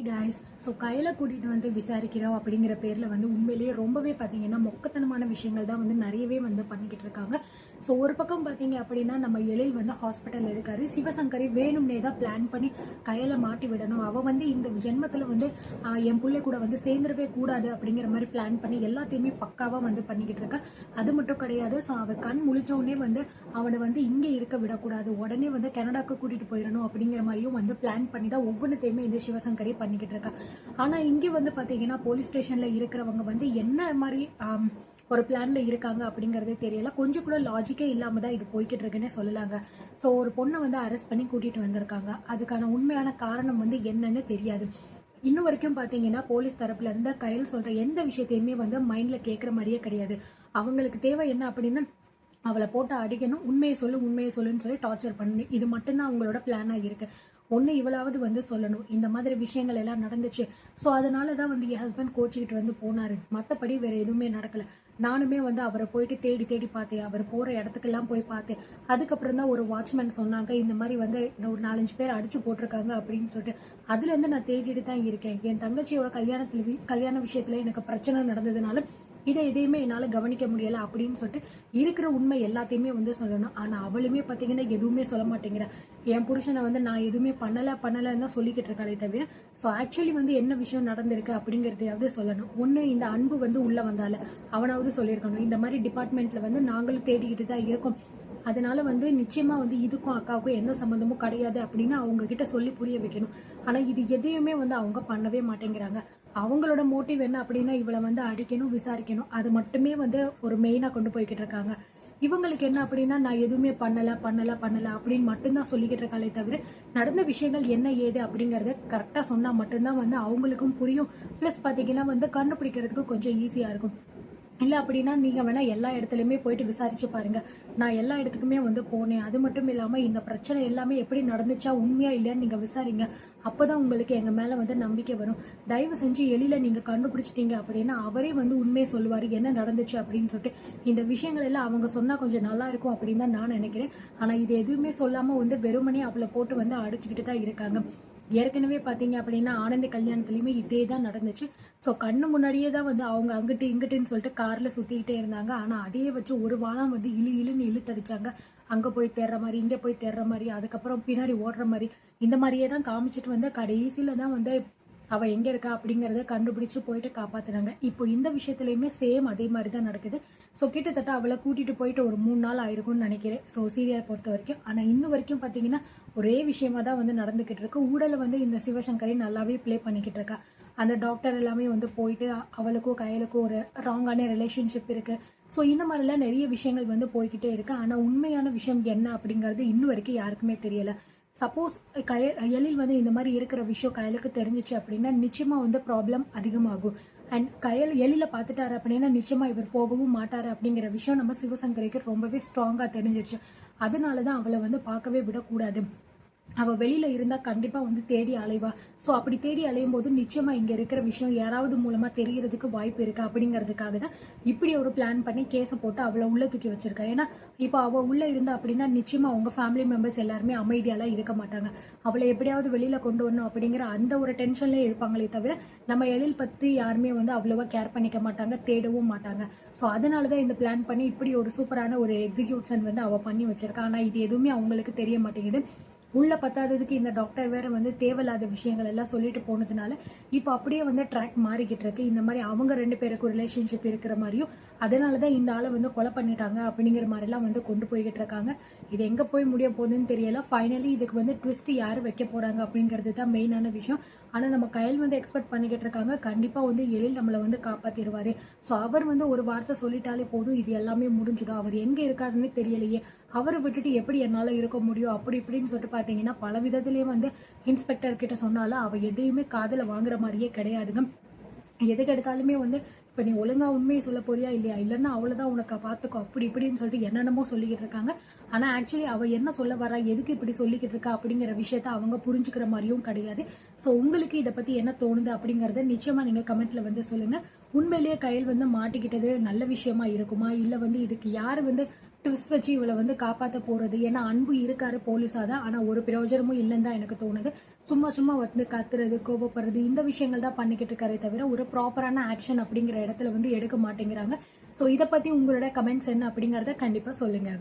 Guys, so கையில் கூட்டிகிட்டு வந்து விசாரிக்கிறோம் அப்படிங்கிற பேரில் வந்து உண்மையிலேயே ரொம்பவே பார்த்தீங்கன்னா மொக்கத்தனமான விஷயங்கள் தான் வந்து நிறையவே வந்து பண்ணிக்கிட்டு இருக்காங்க. ஸோ ஒரு பக்கம் பார்த்தீங்க அப்படின்னா நம்ம எழில் வந்து ஹாஸ்பிட்டலில் இருக்காரு. சிவசங்கரி வேணும்னே தான் பிளான் பண்ணி கையில் மாட்டி விடணும், அவள் வந்து இந்த ஜென்மத்தில் வந்து என் பிள்ளை கூட வந்து சேர்ந்துடவே கூடாது அப்படிங்கிற மாதிரி பிளான் பண்ணி எல்லாத்தையுமே பக்காவாக வந்து பண்ணிக்கிட்டு இருக்கா. அது மட்டும் கிடையாது, ஸோ அவள் கண் முழிச்சோடனே வந்து அவனை வந்து இங்கே இருக்க விடக்கூடாது, உடனே வந்து கனடாக்கு கூட்டிகிட்டு போயிடணும் அப்படிங்கிற மாதிரியும் வந்து பிளான் பண்ணி தான் ஒவ்வொன்றுத்தையுமே இந்த சிவசங்கரி பண்ணிக்கிட்டு இருக்கா. ஆனால் இங்கே வந்து பார்த்தீங்கன்னா போலீஸ் ஸ்டேஷனில் இருக்கிறவங்க வந்து என்ன மாதிரி ஒரு பிளானில் இருக்காங்க அப்படிங்கிறதே தெரியல. கொஞ்சம் கூட லாஜிக்கே இல்லாமல் தான் இது போய்கிட்டு இருக்குன்னே சொல்லலாங்க. ஸோ ஒரு பொண்ணை வந்து அரெஸ்ட் பண்ணி கூட்டிகிட்டு வந்திருக்காங்க. அதுக்கான உண்மையான காரணம் வந்து என்னன்னு தெரியாது. இன்னும் வரைக்கும் பார்த்தீங்கன்னா போலீஸ் தரப்புல இருந்து கையில் சொல்கிற எந்த விஷயத்தையுமே வந்து மைண்டில் கேட்குற மாதிரியே கிடையாது. அவங்களுக்கு தேவை என்ன அப்படின்னா அவளை போட்டு அடிக்கணும், உண்மையை சொல்லுன்னு சொல்லி டார்ச்சர் பண்ணி, இது மட்டும்தான் அவங்களோட பிளானாக இருக்குது. ஒன்று இவளாவது வந்து சொல்லணும் இந்த மாதிரி விஷயங்கள் எல்லாம் நடந்துச்சு, ஸோ அதனால தான் வந்து என் ஹஸ்பண்ட் கோச்சிக்கிட்டு வந்து போனார், மற்றபடி வேறு எதுவுமே நடக்கலை. நானுமே வந்து அவரை போயிட்டு தேடி தேடி பார்த்தேன், அவர் போகிற இடத்துக்கெல்லாம் போய் பார்த்தேன். அதுக்கப்புறம் தான் ஒரு வாட்ச்மேன் சொன்னாங்க இந்த மாதிரி வந்து ஒரு 4-5 பேர் அடிச்சு போட்டிருக்காங்க அப்படின்னு சொல்லிட்டு. அதுலேருந்து நான் தேடிட்டு தான் இருக்கேன். என் தங்கச்சியோட கல்யாண விஷயத்தில் எனக்கு பிரச்சனை நடந்ததுனால எதையுமே என்னால் கவனிக்க முடியலை அப்படின்னு சொல்லிட்டு இருக்கிற உண்மை எல்லாத்தையுமே வந்து சொல்லணும். ஆனால் அவளுமே பார்த்தீங்கன்னா எதுவுமே சொல்ல மாட்டேங்கிறா. என் புருஷனை வந்து நான் எதுவுமே பண்ணலைன்னு தான் சொல்லிக்கிட்டு இருக்காளே தவிர, ஸோ ஆக்சுவலி வந்து என்ன விஷயம் நடந்திருக்கு அப்படிங்கிறதையாவது சொல்லணும். ஒன்று இந்த அன்பு வந்து உள்ளே வந்தால அவனாவது சொல்லியிருக்கணும், இந்த மாதிரி டிபார்ட்மெண்ட்டில் வந்து நாங்களும் தேடிக்கிட்டு தான் இருக்கோம், அதனால வந்து நிச்சயமா வந்து இதுக்கும் அக்காவுக்கும் எந்த சம்மந்தமும் கிடையாது அப்படின்னு அவங்க கிட்ட சொல்லி புரிய வைக்கணும். ஆனால் இது எதையுமே வந்து அவங்க பண்ணவே மாட்டேங்கிறாங்க. அவங்களோட மோட்டிவ் என்ன அப்படின்னா இவளை வந்து அடிக்கணும், விசாரிக்கணும், அது மட்டுமே வந்து ஒரு மெயினாக கொண்டு போய்கிட்டு இருக்காங்க. இவங்களுக்கு என்ன அப்படின்னா நான் எதுவுமே பண்ணலை அப்படின்னு மட்டும்தான் சொல்லிக்கிட்டு இருக்காளே தவிர நடந்த விஷயங்கள் என்ன ஏது அப்படிங்கிறத கரெக்டாக சொன்னால் மட்டும்தான் வந்து அவங்களுக்கும் புரியும். ப்ளஸ் பார்த்தீங்கன்னா வந்து கண்டுபிடிக்கிறதுக்கு கொஞ்சம் ஈஸியாக இருக்கும். இல்லை அப்படின்னா நீங்கள் வேணால் எல்லா இடத்துலையுமே போயிட்டு விசாரிச்சு பாருங்கள். நான் எல்லா இடத்துக்குமே வந்து போனேன். அது மட்டும் இல்லாமல் இந்த பிரச்சனை எல்லாமே எப்படி நடந்துச்சா உண்மையாக இல்லைன்னு நீங்கள் விசாரிங்க. அப்போ தான் உங்களுக்கு எங்கள் மேலே வந்து நம்பிக்கை வரும். தயவு செஞ்சு எளியில் நீங்கள் கண்டுபிடிச்சிட்டீங்க அப்படின்னா அவரே வந்து உண்மையை சொல்லுவார் என்ன நடந்துச்சு அப்படின்னு சொல்லிட்டு. இந்த விஷயங்கள் எல்லாம் அவங்க சொன்னால் கொஞ்சம் நல்லா இருக்கும் அப்படின்னு தான் நான் நினைக்கிறேன். ஆனால் இது எதுவுமே சொல்லாமல் வந்து வெறுமனே அவளை போட்டு வந்து அடிச்சுக்கிட்டு தான் இருக்காங்க. ஏற்கனவே பார்த்தீங்க அப்படின்னா ஆனந்தி கல்யாணத்துலேயுமே இதே தான் நடந்துச்சு. ஸோ கண்ணு முன்னாடியே தான் வந்து அவங்க அங்கிட்டு இங்கிட்டுன்னு சொல்லிட்டு காரில் சுற்றிக்கிட்டே இருந்தாங்க. ஆனால் அதையே வச்சு ஒரு வாரம் வந்து இழுன்னு இழுத்தடிச்சாங்க. அங்கே போய் தேடுற மாதிரி, இங்கே போய் தேடுற மாதிரி, அதுக்கப்புறம் பின்னாடி ஓடுற மாதிரி, இந்த மாதிரியே தான் காமிச்சிட்டு வந்து கடைசியில் தான் வந்து அவள் எங்கே இருக்கா அப்படிங்கிறத கண்டுபிடிச்சு போயிட்டு காப்பாற்றினாங்க. இப்போ இந்த விஷயத்துலையுமே சேம் அதே மாதிரி தான் நடக்குது. ஸோ கிட்டத்தட்ட அவளை கூட்டிகிட்டு போயிட்டு ஒரு 3 நாள் ஆயிருக்கும்னு நினைக்கிறேன், ஸோ சீரியலை பொறுத்த வரைக்கும். ஆனால் இன்னும் வரைக்கும் பார்த்தீங்கன்னா ஒரே விஷயமா தான் வந்து நடந்துக்கிட்டு இருக்கு. ஊடலை வந்து இந்த சிவசங்கரி நல்லாவே ப்ளே பண்ணிக்கிட்டு இருக்கா. அந்த டாக்டர் எல்லாமே வந்து போயிட்டு அவளுக்கும் கையலுக்கும் ஒரு ராங்கான ரிலேஷன்ஷிப் இருக்குது. ஸோ இந்த மாதிரிலாம் நிறைய விஷயங்கள் வந்து போய்கிட்டே இருக்கு. ஆனால் உண்மையான விஷயம் என்ன அப்படிங்கிறது இன்னும் வரைக்கும் யாருக்குமே தெரியலை. சப்போஸ் எழில் வந்து இந்த மாதிரி இருக்கிற விஷயம் கயலுக்கு தெரிஞ்சிச்சு அப்படின்னா நிச்சயமாக வந்து ப்ராப்ளம் அதிகமாகும். அண்ட் எழில பார்த்துட்டாரு அப்படின்னா நிச்சயமாக இவர் போகவும் மாட்டார் அப்படிங்கிற விஷயம் நம்ம சிவசங்கரிக்கு ரொம்பவே ஸ்ட்ராங்காக தெரிஞ்சிச்சு. அதனால தான் அவளை வந்து பார்க்கவே விடக்கூடாது. அவள் வெளியில் இருந்தால் கண்டிப்பாக வந்து தேடி அலைவா. ஸோ அப்படி தேடி அலையும் போது நிச்சயமாக இங்கே இருக்கிற விஷயம் யாராவது மூலமாக தெரியறதுக்கு வாய்ப்பு இருக்குது அப்படிங்கிறதுக்காக தான் இப்படி ஒரு பிளான் பண்ணி கேஸை போட்டு அவளை உள்ளே தூக்கி வச்சிருக்கா. ஏன்னா இப்போ அவள் உள்ளே இருந்தா அப்படின்னா நிச்சயமாக அவங்க ஃபேமிலி மெம்பர்ஸ் எல்லாருமே அமைதியாலாம் இருக்க மாட்டாங்க. அவளை எப்படியாவது வெளியில் கொண்டு வரணும் அப்படிங்கிற அந்த ஒரு டென்ஷன்லேயே இருப்பாங்களே தவிர நம்ம எழில் பற்றி யாருமே வந்து அவ்வளோவா கேர் பண்ணிக்க மாட்டாங்க, தேடவும் மாட்டாங்க. ஸோ அதனால தான் இந்த பிளான் பண்ணி இப்படி ஒரு சூப்பரான ஒரு எக்ஸிக்யூஷன் வந்து அவள் பண்ணி வச்சிருக்கா. ஆனால் இது எதுவுமே அவங்களுக்கு தெரிய மாட்டேங்குது. உள்ள பத்தாததுக்கு இந்த டாக்டர் வேற வந்து தேவையில்லாத விஷயங்கள் எல்லாம் சொல்லிட்டு போனதுனால இப்போ அப்படியே வந்து ட்ராக் மாறிக்கிட்டு இருக்கு. இந்த மாதிரி அவங்க 2 பேருக்கும் ரிலேஷன்ஷிப் இருக்கிற மாதிரியும் அதனால தான் இந்த ஆளை வந்து கொலை பண்ணிட்டாங்க அப்படிங்கிற மாதிரிலாம் வந்து கொண்டு போய்கிட்டு இருக்காங்க. இது எங்கே போய் முடிய போகுதுன்னு தெரியல. ஃபைனலி இதுக்கு வந்து ட்விஸ்ட் யார் வைக்க போகிறாங்க அப்படிங்கிறது தான் மெயினான விஷயம். ஆனால் நம்ம கையில் வந்து எக்ஸ்பெக்ட் பண்ணிக்கிட்டு இருக்காங்க கண்டிப்பாக வந்து எழில் நம்மளை வந்து காப்பாற்றிடுவார். ஸோ அவர் வந்து ஒரு வார்த்தை சொல்லிட்டாலே போதும், இது எல்லாமே முடிஞ்சிடும். அவர் எங்கே இருக்காருன்னு தெரியலையே, அவரை விட்டுட்டு எப்படி என்னால் இருக்க முடியும் அப்படி இப்படின்னு சொல்லிட்டு பார்த்தீங்கன்னா பல விதத்துலேயே வந்து இன்ஸ்பெக்டர் கிட்ட சொன்னாலும் அவள் எதையுமே காதில் வாங்குற மாதிரியே கிடையாதுங்க. எதுக்கு எடுத்தாலுமே வந்து இப்போ நீ ஒழுங்காக உண்மையை சொல்ல போறியா இல்லையா, இல்லைன்னா அவ்வளோதான் உனக்கு பார்த்துக்கோ அப்படி இப்படின்னு சொல்லிட்டு என்னென்னமோ சொல்லிக்கிட்டு இருக்காங்க. ஆனால் ஆக்சுவலி அவள் என்ன சொல்ல வரா, எதுக்கு இப்படி சொல்லிக்கிட்டு இருக்கா அப்படிங்கிற விஷயத்த அவங்க புரிஞ்சுக்கிற மாதிரியும் கிடையாது. ஸோ உங்களுக்கு இதை பற்றி என்ன தோணுது அப்படிங்கிறத நிச்சயமாக நீங்கள் கமெண்ட்டில் வந்து சொல்லுங்கள். உண்மையிலேயே கையில் வந்து மாட்டிக்கிட்டது நல்ல விஷயமா இருக்குமா, இல்லை வந்து இதுக்கு யார் வந்து ட்விஸ்ட் வச்சு இவளை வந்து காப்பாற்ற போகிறது. ஏன்னா அன்பு இருக்காரு போலீஸாக தான், ஆனால் ஒரு பிரயோஜனமும் இல்லைன்னு தான் எனக்கு தோணுது. சும்மா சும்மா வந்து கத்துறது, கோபப்படுறது இந்த விஷயங்கள் தான் பண்ணிக்கிட்டு இருக்காரே தவிர ஒரு ப்ராப்பரான ஆக்ஷன் அப்படிங்கிற இடத்துல வந்து எடுக்க மாட்டேங்கிறாங்க. ஸோ இதை பத்தி உங்களோட கமெண்ட்ஸ் என்ன அப்படிங்கிறத கண்டிப்பா சொல்லுங்க.